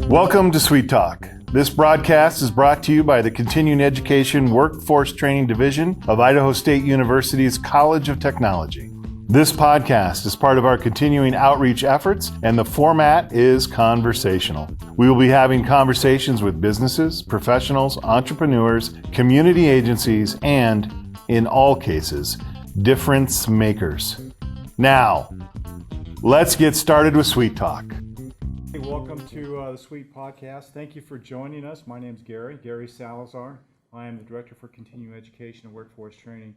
Welcome to Sweet Talk. This broadcast is brought to you by the Continuing Education Workforce Training Division of Idaho State University's College of Technology. This podcast is part of our continuing outreach efforts, and the format is conversational. We will be having conversations with businesses, professionals, entrepreneurs, community agencies, and, in all cases, difference makers. Now, let's get started with Sweet Talk. Welcome to the Sweet Podcast. Thank you for joining us. My name is Gary Salazar. I am the Director for Continuing Education and Workforce Training,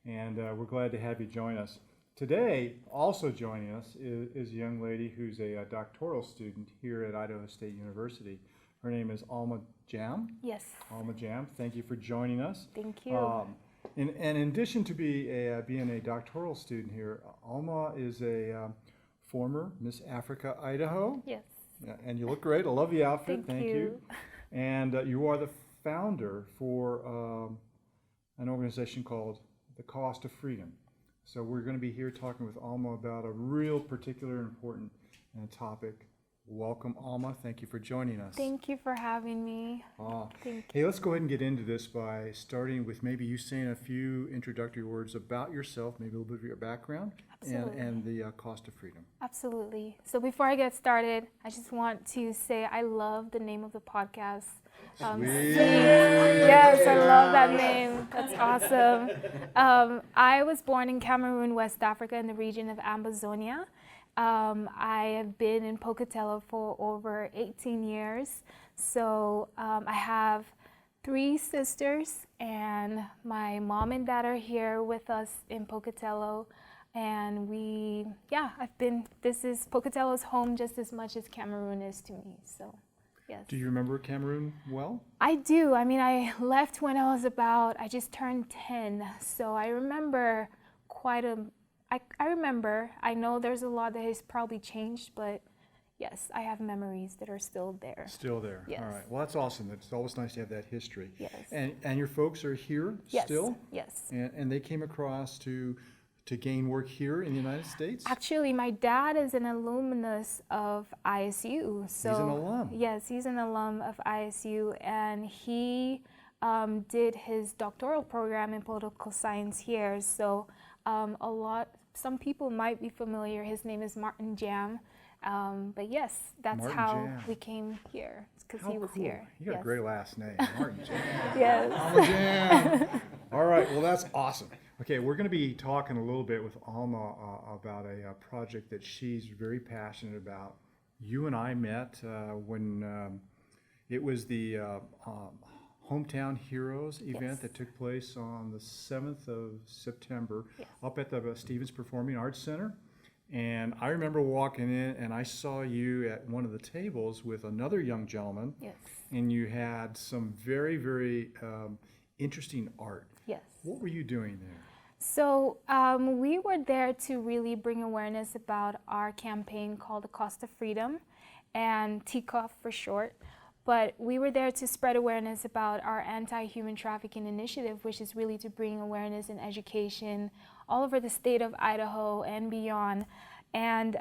and we're glad to have you join us. Today, also joining us is a young lady who's a doctoral student here at Idaho State University. Her name is Alma Jam. Yes. Alma Jam, thank you for joining us. Thank you. And in addition to being a doctoral student here, Alma is a former Miss Africa, Idaho. Yes. And you look great. I love the outfit. Thank you. And you are the founder for an organization called The Cost of Freedom. So we're going to be here talking with Alma about a real particular important topic. Welcome, Alma. Thank you for joining us. Thank you for having me. Thank you. Hey, let's go ahead and get into this by starting with maybe you saying a few introductory words about yourself, maybe a little bit of your background, and the Cost of Freedom. Absolutely. So before I get started, I just want to say I love the name of the podcast. Sweet. Yes, I love that name. That's awesome. I was born in Cameroon, West Africa, in the region of Ambazonia. I have been in Pocatello for over 18 years. So I have 3 sisters, and my mom and dad are here with us in Pocatello. And this is Pocatello's home just as much as Cameroon is to me. So, yes. Do you remember Cameroon well? I do. I mean, I left when I just turned 10. So I remember I know there's a lot that has probably changed, but yes, I have memories that are still there. Still there. Yes. All right. Well, that's awesome. It's always nice to have that history. Yes. And your folks are here still? Yes. And they came across to gain work here in the United States? Actually, my dad is an alumnus of ISU. So he's an alum. Yes, he's an alum of ISU, and he did his doctoral program in political science here. So some people might be familiar. His name is Martin Jam. But yes, that's Martin how Jam. We came here, because he was cool. here. You got a great last name, Martin Jam. Yes. Alma Jam. All right, well, that's awesome. Okay, we're going to be talking a little bit with Alma about a project that she's very passionate about. You and I met when it was the Hometown Heroes event that took place on the 7th of September up at the Stevens Performing Arts Center. And I remember walking in and I saw you at one of the tables with another young gentleman. Yes. And you had some very, very interesting art. Yes. What were you doing there? So we were there to really bring awareness about our campaign called The Cost of Freedom, and TCOF for short. But we were there to spread awareness about our anti-human trafficking initiative, which is really to bring awareness and education all over the state of Idaho and beyond. And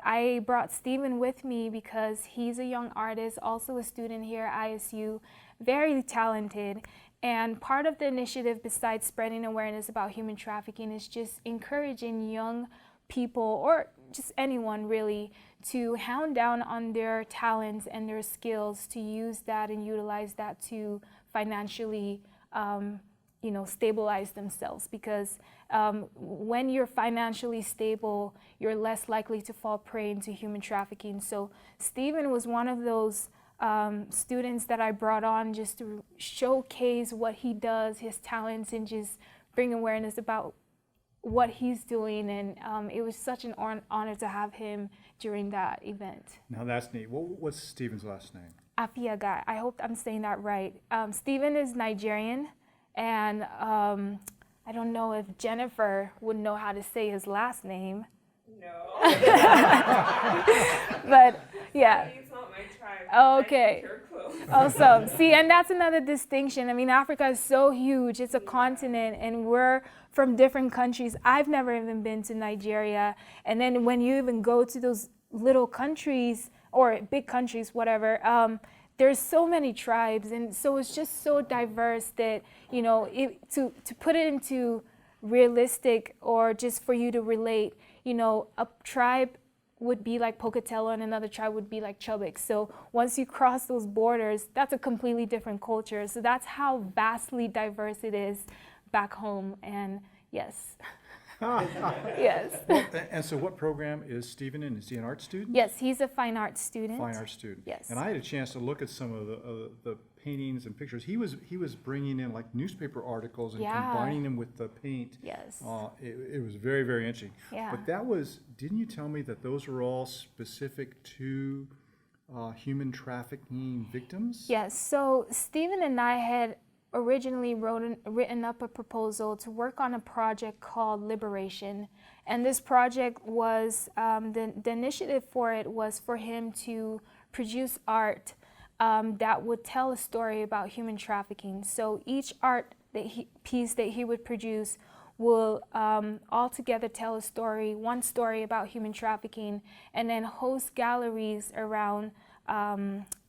I brought Stephen with me because he's a young artist, also a student here at ISU, very talented. And part of the initiative, besides spreading awareness about human trafficking, is just encouraging young people, or just anyone really, to hound down on their talents and their skills, to use that and utilize that to financially stabilize themselves. Because when you're financially stable, you're less likely to fall prey into human trafficking. So Stephen was one of those students that I brought on just to showcase what he does, his talents, and just bring awareness about what he's doing. And it was such an honor to have him during that event. Now that's neat. What's Stephen's last name? Afiaga. I hope I'm saying that right. Stephen is Nigerian, and I don't know if Jennifer would know how to say his last name. No. But yeah. It's not my tribe. Okay. Awesome. See, and that's another distinction. I mean, Africa is so huge. It's a continent, and we're from different countries. I've never even been to Nigeria. And then when you even go to those little countries or big countries, whatever, there's so many tribes. And so it's just so diverse that, you know, to put it into realistic or just for you to relate, you know, a tribe would be like Pocatello and another tribe would be like Chubbuck. So once you cross those borders, that's a completely different culture. So that's how vastly diverse it is back home. And yes. Yes. Well, and so what program is Stephen in? Is he an art student? Yes, he's a fine arts student. Fine art student. Yes. And I had a chance to look at some of the paintings and pictures. He was bringing in like newspaper articles and Yeah. combining them with the paint. Yes. It was very, very interesting. Yeah. But that was, didn't you tell me that those were all specific to human trafficking victims? Yes, so Stephen and I had originally written up a proposal to work on a project called Liberation. And this project was, the initiative for it was for him to produce art that would tell a story about human trafficking. So each art piece that he would produce will altogether tell a story, one story about human trafficking, and then host galleries around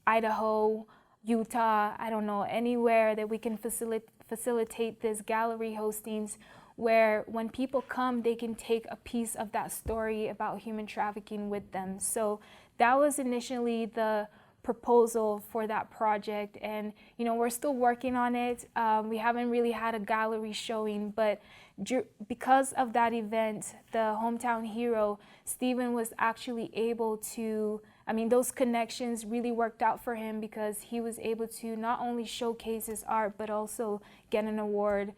Idaho, Utah, I don't know, anywhere that we can facilitate this gallery hostings where when people come, they can take a piece of that story about human trafficking with them. So that was initially the proposal for that project, and you know, we're still working on it. We haven't really had a gallery showing, but because of that event, the Hometown Hero, Stephen was actually able to, I mean, those connections really worked out for him because he was able to not only showcase his art, but also get an award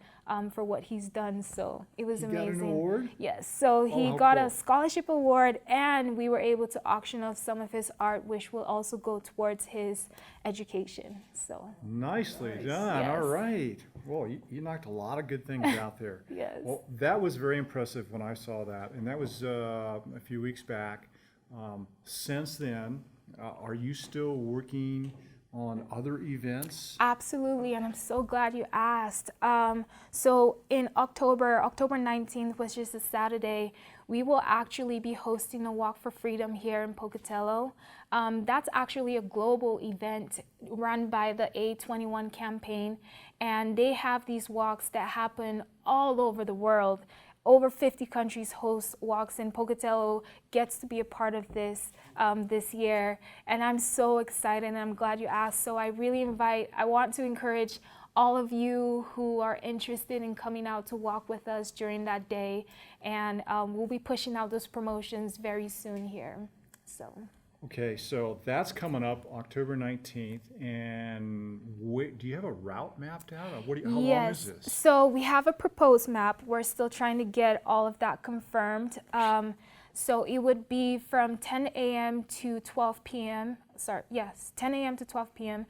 for what he's done. So it was amazing. Got an award? Yes. So he how got cool. a scholarship award, and we were able to auction off some of his art, which will also go towards his education. So Nicely done. Yes. All right. Well, you knocked a lot of good things out there. Yes. Well, that was very impressive when I saw that, and that was a few weeks back. Since then, are you still working on other events? Absolutely, and I'm so glad you asked. So in October 19th, which is a Saturday, we will actually be hosting a Walk for Freedom here in Pocatello. That's actually a global event run by the A21 campaign, and they have these walks that happen all over the world. Over 50 countries host walks, and Pocatello gets to be a part of this this year. And I'm so excited, and I'm glad you asked. So I want to encourage all of you who are interested in coming out to walk with us during that day. And we'll be pushing out those promotions very soon here. So. Okay, so that's coming up October 19th, and do you have a route mapped out? Or how long is this? So we have a proposed map. We're still trying to get all of that confirmed. So it would be from 10 a.m. to 12 p.m. 10 a.m. to 12 p.m.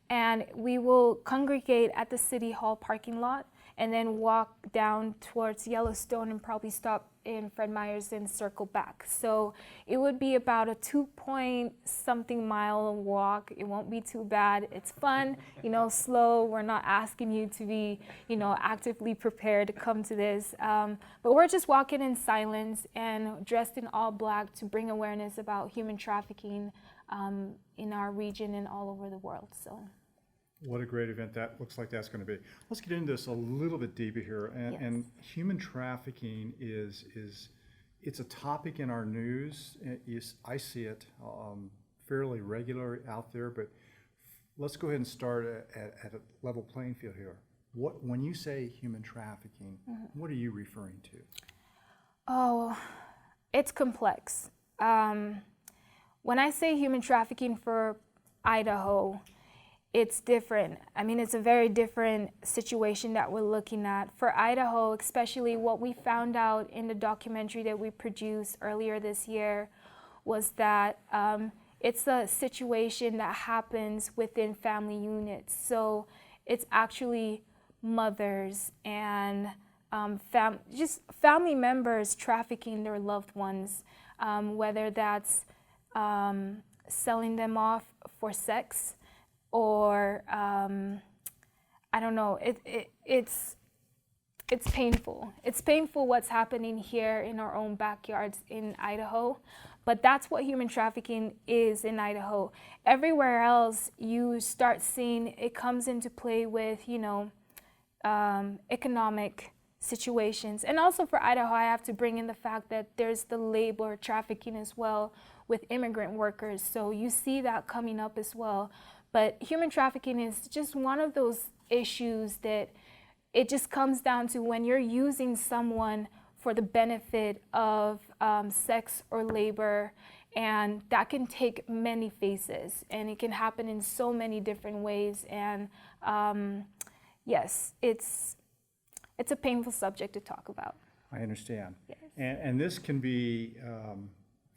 And we will congregate at the City Hall parking lot and then walk down towards Yellowstone and probably stop in Fred Meyer's and circle back. So it would be about a 2-point-something mile walk. It won't be too bad. It's fun, slow. We're not asking you to be, actively prepared to come to this. But we're just walking in silence and dressed in all black to bring awareness about human trafficking in our region and all over the world. So. What a great event that looks like that's going to be. Let's get into this a little bit deeper here. And human trafficking it's a topic in our news. I see it fairly regular out there, but let's go ahead and start at a level playing field here. When you say human trafficking, what are you referring to? Oh, it's complex. When I say human trafficking for Idaho, it's different. I mean, it's a very different situation that we're looking at. For Idaho, especially what we found out in the documentary that we produced earlier this year was that it's a situation that happens within family units. So it's actually mothers and just family members trafficking their loved ones, whether that's selling them off for sex, or I don't know. It's painful. It's painful what's happening here in our own backyards in Idaho, but that's what human trafficking is in Idaho. Everywhere else, you start seeing it comes into play with, economic situations. And also for Idaho, I have to bring in the fact that there's the labor trafficking as well with immigrant workers. So you see that coming up as well. But human trafficking is just one of those issues that it just comes down to when you're using someone for the benefit of sex or labor, and that can take many faces, and it can happen in so many different ways. And yes, it's a painful subject to talk about. I understand. Yes. And this can be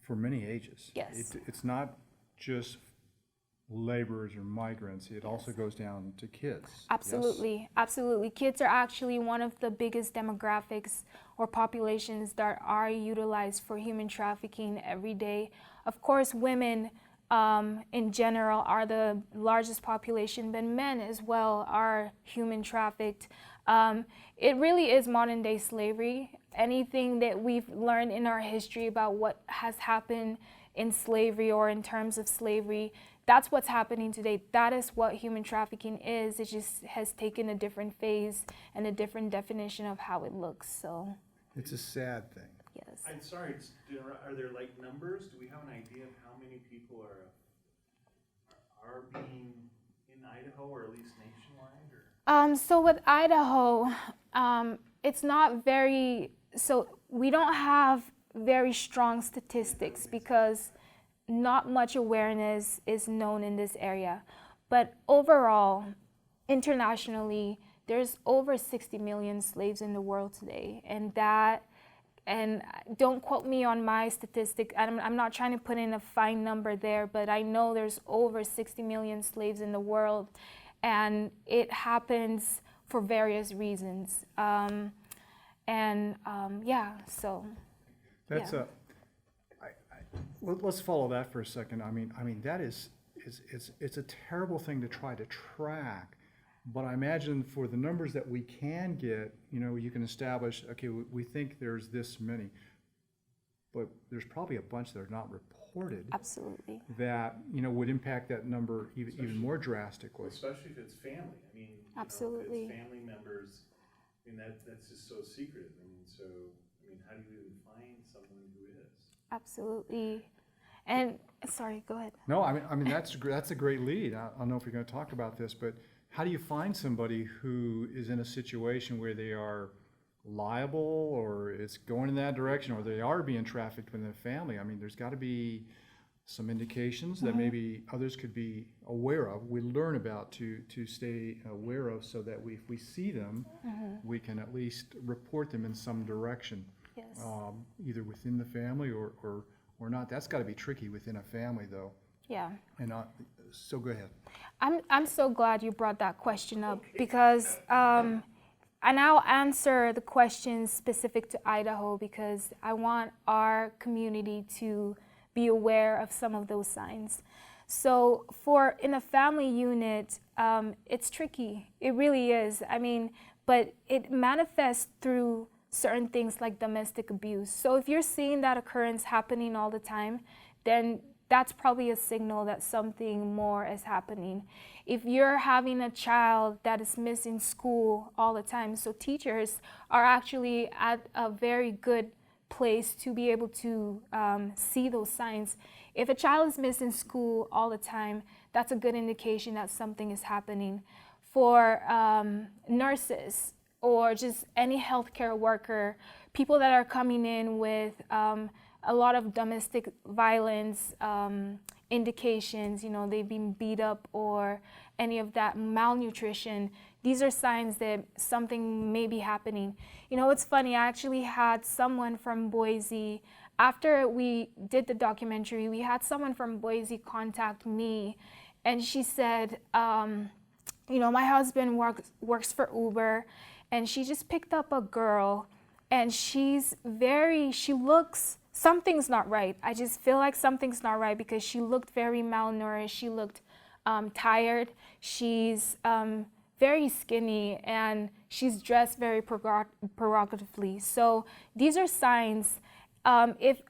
for many ages. Yes. It's not just laborers or migrants, it also goes down to kids. Absolutely, yes? Absolutely. Kids are actually one of the biggest demographics or populations that are utilized for human trafficking every day. Of course, women in general are the largest population, but men as well are human trafficked. It really is modern day slavery. Anything that we've learned in our history about what has happened in slavery or in terms of slavery, that's what's happening today. That is what human trafficking is. It just has taken a different phase and a different definition of how it looks. So it's a sad thing. Yes. I'm sorry, are there like numbers? Do we have an idea of how many people are being in Idaho, or at least nationwide? Or? So with Idaho, it's not very, so we don't have very strong statistics because not much awareness is known in this area. But overall, internationally, there's over 60 million slaves in the world today. And don't quote me on my statistic, I'm not trying to put in a fine number there, but I know there's over 60 million slaves in the world, and it happens for various reasons. Yeah, so. That's yeah. Let's follow that for a second. I mean that it's a terrible thing to try to track, but I imagine for the numbers that we can get, you can establish, okay, we think there's this many, but there's probably a bunch that are not reported. Absolutely. That would impact that number even more drastically. Especially if it's family. I mean, absolutely. If it's family members, I mean that's just so secretive. How do you even find someone who is? Absolutely. And sorry, go ahead. No, I mean that's a great lead. I don't know if you're going to talk about this, but how do you find somebody who is in a situation where they are liable, or it's going in that direction, or they are being trafficked within the family? I mean, there's got to be some indications that maybe others could be aware of. We learn about to stay aware of, so that if we see them, we can at least report them in some direction. Yes. Either within the family or not. That's got to be tricky within a family, though. Yeah. And so go ahead. I'm so glad you brought that question up, because and I'll answer the questions specific to Idaho, because I want our community to be aware of some of those signs. So in a family unit, it's tricky. It really is. But it manifests through certain things like domestic abuse. So if you're seeing that occurrence happening all the time, then that's probably a signal that something more is happening. If you're having a child that is missing school all the time, so teachers are actually at a very good place to be able to see those signs. If a child is missing school all the time, that's a good indication that something is happening. For nurses, or just any healthcare worker, people that are coming in with a lot of domestic violence indications, they've been beat up or any of that, malnutrition, these are signs that something may be happening. It's funny, I actually had someone from Boise, after we did the documentary, we had someone from Boise contact me, and she said, my husband works for Uber, and she just picked up a girl, and she looks something's not right. I just feel like something's not right because she looked very malnourished. She looked tired. She's very skinny, and she's dressed very provocatively. So these are signs. If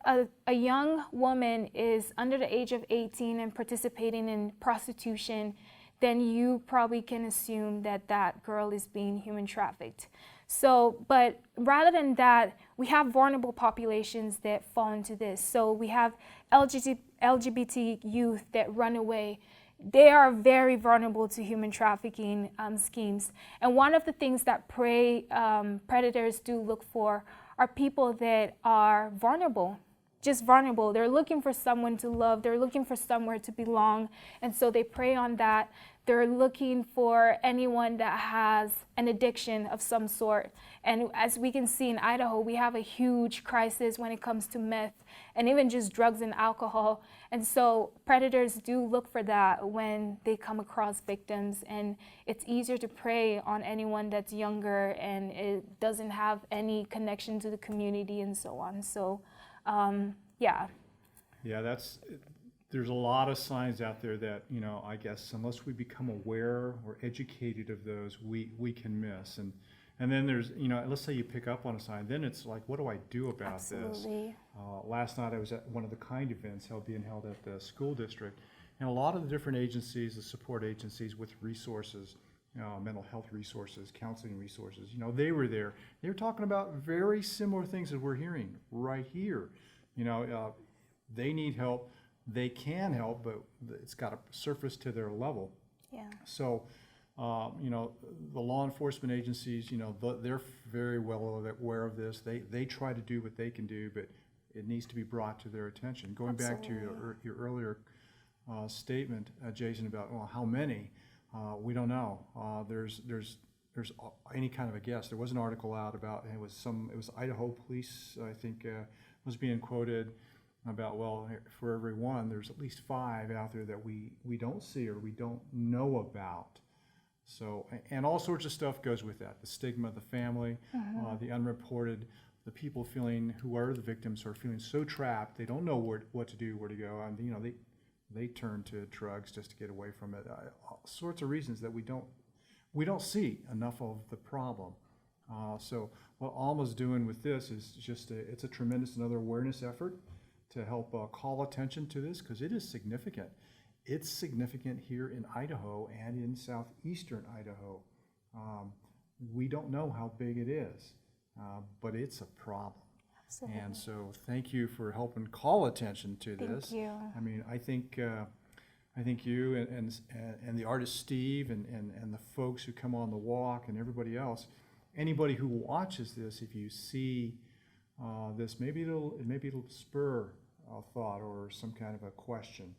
a young woman is under the age of 18 and participating in prostitution, then you probably can assume that that girl is being human trafficked. So, but rather than that, we have vulnerable populations that fall into this. So we have LGBT youth that run away. They are very vulnerable to human trafficking schemes. And one of the things that predators do look for are people that are vulnerable, just vulnerable. They're looking for someone to love. They're looking for somewhere to belong. And so they prey on that. They're looking for anyone that has an addiction of some sort. And as we can see in Idaho, we have a huge crisis when it comes to meth and even just drugs and alcohol. And so predators do look for that when they come across victims. And it's easier to prey on anyone that's younger and it doesn't have any connection to the community and so on. So, yeah. Yeah, there's a lot of signs out there that, I guess unless we become aware or educated of those, we can miss. And then there's, let's say you pick up on a sign, then it's like, what do I do about Absolutely. this? Last night I was at one of the KIND events being held at the school district, and a lot of the different agencies, the support agencies with resources, mental health resources, counseling resources, they were there. They were talking about very similar things that we're hearing right here. They need help. They can help, but it's got to surface to their level. Yeah. So, the law enforcement agencies, they're very well aware of this. They try to do what they can do, but it needs to be brought to their attention. Going back to your earlier statement, Jason, about how many, we don't know. There's any kind of a guess. There was an article out about it was Idaho police, I think, was being quoted about, for every one, there's at least 5 out there that we don't see or we don't know about. So, and all sorts of stuff goes with that. The stigma of the family, the unreported, the people who are the victims are feeling so trapped, they don't know what to do, where to go. And, they turn to drugs just to get away from it. All sorts of reasons that we don't see enough of the problem. So what Alma's doing with this is just it's a tremendous another awareness effort to help call attention to this, because it is significant. It's significant here in Idaho and in southeastern Idaho. We don't know how big it is, but it's a problem. Absolutely. And so thank you for helping call attention to this. Thank you. I mean, I think you and the artist Steve and the folks who come on the walk and everybody else, anybody who watches this, if you see this, maybe it'll spur a thought or some kind of a question,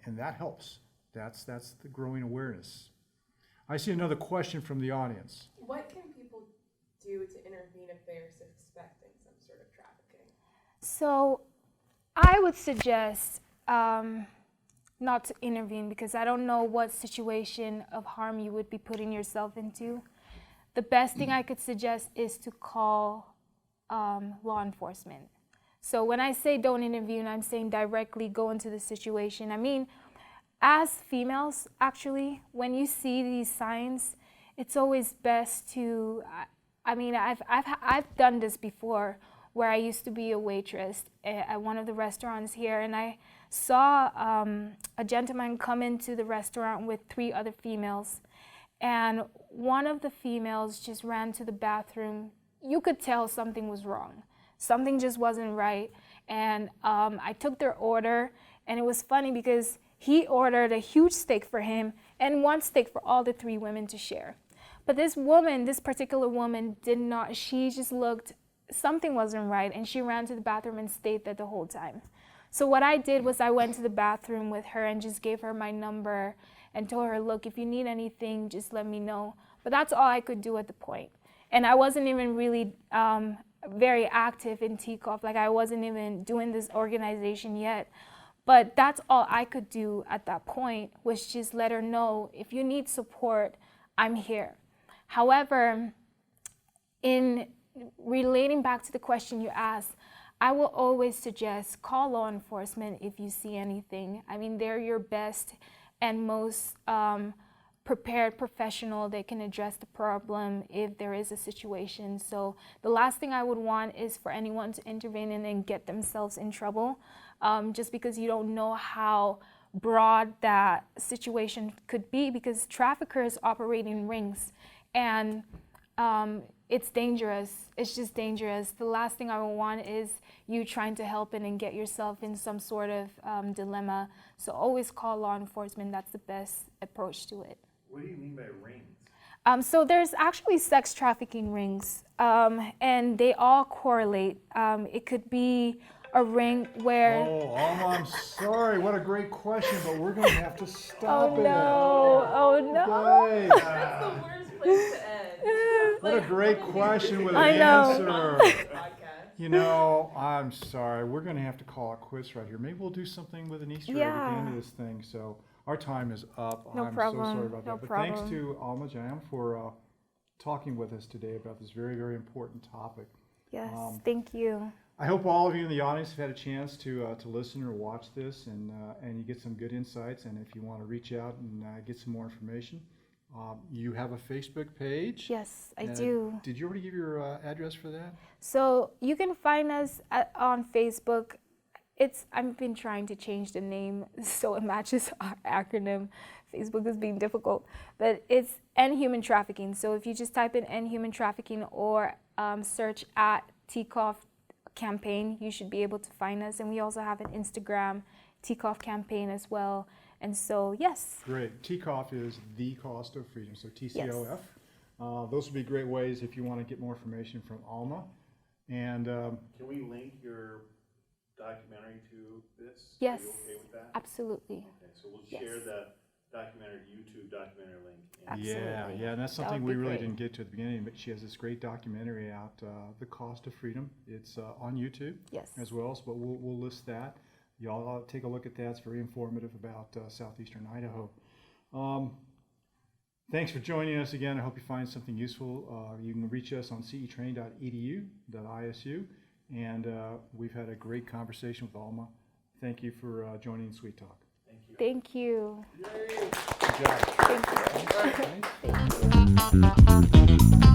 and that helps. That's the growing awareness. I see another question from the audience. What can people do to intervene if they're suspecting some sort of trafficking? So I would suggest not to intervene, because I don't know what situation of harm you would be putting yourself into. The best thing I could suggest is to call law enforcement. So when I say don't intervene, I'm saying directly go into the situation. I mean, as females, actually, when you see these signs, it's always best to, I've done this before, where I used to be a waitress at one of the restaurants here, and I saw a gentleman come into the restaurant with 3 other females, and one of the females just ran to the bathroom. You could tell something was wrong. Something just wasn't right. And I took their order, and it was funny because he ordered a huge steak for him and 1 steak for all the 3 women to share. But this particular woman did not, she just looked, something wasn't right, and she ran to the bathroom and stayed there the whole time. So what I did was I went to the bathroom with her and just gave her my number and told her, look, if you need anything, just let me know. But that's all I could do at the point. And I wasn't even really very active in TCOF, like I wasn't even doing this organization yet. But that's all I could do at that point, was just let her know, if you need support, I'm here. However, in relating back to the question you asked, I will always suggest call law enforcement if you see anything. I mean, they're your best and most prepared professional that can address the problem if there is a situation. So the last thing I would want is for anyone to intervene and get themselves in trouble, just because you don't know how broad that situation could be, because traffickers operate in rings, and it's dangerous. It's just dangerous. The last thing I would want is you trying to help and get yourself in some sort of dilemma. So always call law enforcement. That's the best approach to it. What do you mean by rings? So there's actually sex trafficking rings, and they all correlate. It could be a ring where... Oh, Alma, I'm sorry. What a great question, but we're going to have to stop it. Oh no! Okay. That's the worst place to end. What a great question with an I know. answer. Podcast. You know, I'm sorry. We're going to have to call it quits right here. Maybe we'll do something with an Easter egg at the end of this thing. So our time is up. No I'm problem. so sorry about No that. But problem. thanks to Alma Jam for talking with us today about this very, very important topic. Yes, thank you. I hope all of you in the audience have had a chance to listen or watch this, and you get some good insights. And if you want to reach out and get some more information, you have a Facebook page. Yes, I And do. Did you already give your address for that? So you can find us on Facebook. I've been trying to change the name so it matches our acronym. Facebook is being difficult, but it's End Human Trafficking. So if you just type in End Human Trafficking or search at TCOF Campaign, you should be able to find us. And we also have an Instagram, TCOF Campaign as well. And so, yes. Great. TCOF is the cost of freedom, so TCOF. Those would be great ways if you want to get more information from Alma. And Can we link your documentary to this? Yes. Are you okay with that? Absolutely. Okay, so we'll Yes. share the YouTube documentary link. Absolutely. yeah, and that's That something would we be really great. didn't get to at the beginning, but she has this great documentary out, The Cost of Freedom. It's on YouTube Yes. as well, so but we'll list that. Y'all take a look at that. It's very informative about southeastern Idaho. Thanks for joining us again. I hope you find something useful. You can reach us on cetrain.edu.isu, and we've had a great conversation with Alma. Thank you for joining Sweet Talk. Thank you. Good job. Thank you. Thanks. Thank you.